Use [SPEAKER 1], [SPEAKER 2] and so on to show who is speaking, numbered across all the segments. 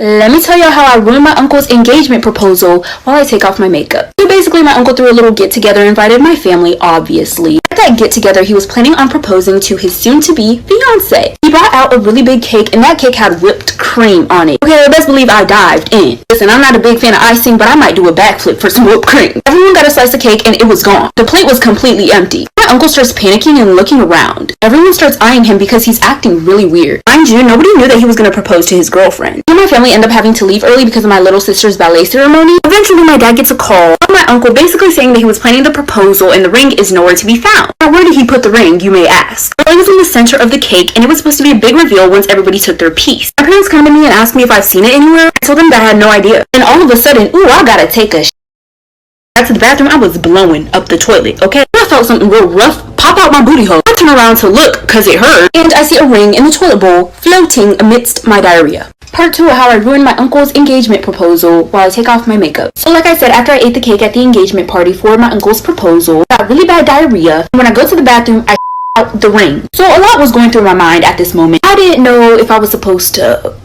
[SPEAKER 1] Let me tell you how I ruined my uncle's engagement proposal while I take off my makeup. So basically, my uncle threw a little get-together, invited my family, obviously. At that get-together, he was planning on proposing to his soon-to-be fiancé. He brought out a really big cake, and that cake had whipped cream on it. Okay, best believe I dived in. Listen, I'm not a big fan of icing, but I might do a backflip for some whipped cream. Everyone got a slice of cake, and it was gone. The plate was completely empty. My uncle starts panicking and looking around. Everyone starts eyeing him because he's acting really weird. Mind you, nobody knew that he was going to propose to his girlfriend. And my family ended up having to leave early because of my little sister's ballet ceremony. Eventually, my dad gets a call from my uncle basically saying that he was planning the proposal and the ring is nowhere to be found. Now, where did he put the ring, you may ask? Well, it was in the center of the cake, and it was supposed to be a big reveal once everybody took their piece. My parents come to me and asked me if I've seen it anywhere. I told them that I had no idea. And all of a sudden, ooh, I gotta take a back to the bathroom. I was blowing up the toilet, okay? I felt something real rough pop out my booty hole. I turn around to look, cause it hurt, and I see a ring in the toilet bowl floating amidst my diarrhea. Part 2 of how I ruined my uncle's engagement proposal while I take off my makeup. So like I said, after I ate the cake at the engagement party for my uncle's proposal, I got really bad diarrhea. When I go to the bathroom, I out the ring. So a lot was going through my mind at this moment. I didn't know if I was supposed to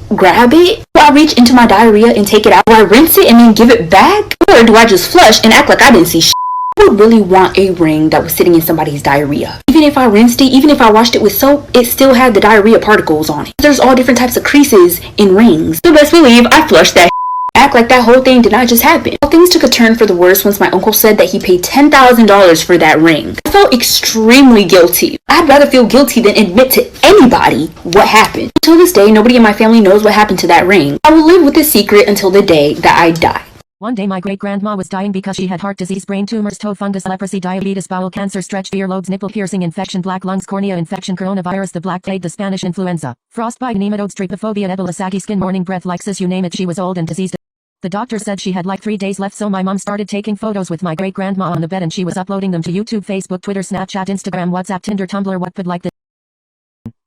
[SPEAKER 1] grab it. Do I reach into my diarrhea and take it out? Do I rinse it and then give it back? Or do I just flush and act like I didn't see shit? I would really want a ring that was sitting in somebody's diarrhea. Even if I rinsed it, even if I washed it with soap, it still had the diarrhea particles on it. There's all different types of creases in rings. So best believe I flushed that act like that whole thing did not just happen. Well, things took a turn for the worse once my uncle said that he paid $10,000 for that ring. I felt extremely guilty. I'd rather feel guilty than admit to anybody what happened. Until this day, nobody in my family knows what happened to that ring. I will live with this secret until the day that I die.
[SPEAKER 2] One day my great-grandma was dying because she had heart disease, brain tumors, toe fungus, leprosy, diabetes, bowel cancer, stretched earlobes, nipple piercing infection, black lungs, cornea infection, coronavirus, the black plague, the Spanish influenza, frostbite, nematodes, trypophobia, Ebola, saggy skin, morning breath, like cis, you name it. She was old and diseased. The doctor said she had like 3 days left, so my mom started taking photos with my great-grandma on the bed and she was uploading them to YouTube, Facebook, Twitter, Snapchat, Instagram, WhatsApp, Tinder, Tumblr, Wattpad, like this.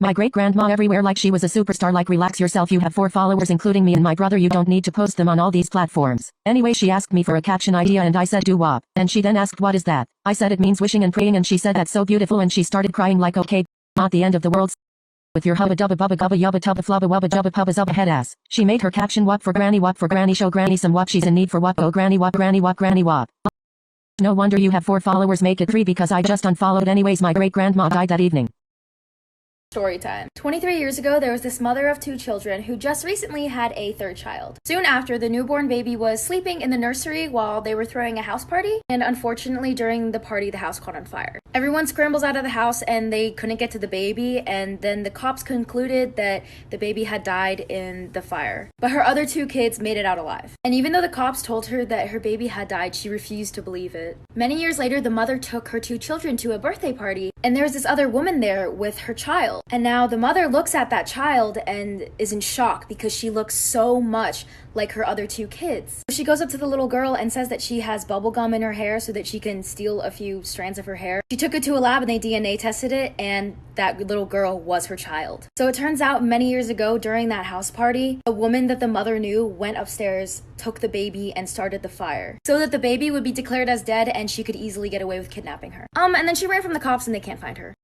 [SPEAKER 2] My great-grandma everywhere like she was a superstar, like relax yourself, you have 4 followers including me and my brother, you don't need to post them on all these platforms. Anyway, she asked me for a caption idea and I said doo-wop, and she then asked what is that? I said it means wishing and praying and she said that's so beautiful and she started crying like okay, not the end of the world. With your hubba dubba bubba gubba yubba tubba flubba wubba jubba pubba zubba head ass. She made her caption wop for granny, show granny some wop, she's in need for wop, oh granny wop, granny wop, granny wop. No wonder you have 4 followers, make it 3 because I just unfollowed. Anyways, my great-grandma died that evening.
[SPEAKER 3] Story time. 23 years ago, there was this mother of 2 children who just recently had a 3rd child. Soon after, the newborn baby was sleeping in the nursery while they were throwing a house party, and unfortunately, during the party, the house caught on fire. Everyone scrambles out of the house and they couldn't get to the baby, and then the cops concluded that the baby had died in the fire. But her other 2 kids made it out alive. And even though the cops told her that her baby had died, she refused to believe it. Many years later, the mother took her 2 children to a birthday party, and there was this other woman there with her child. And now the mother looks at that child and is in shock because she looks so much like her other 2 kids. She goes up to the little girl and says that she has bubble gum in her hair so that she can steal a few strands of her hair. She took it to a lab and they DNA tested it, and that little girl was her child. So it turns out many years ago during that house party, a woman that the mother knew went upstairs, took the baby, and started the fire so that the baby would be declared as dead and she could easily get away with kidnapping her. And then she ran from the cops and they can't find her.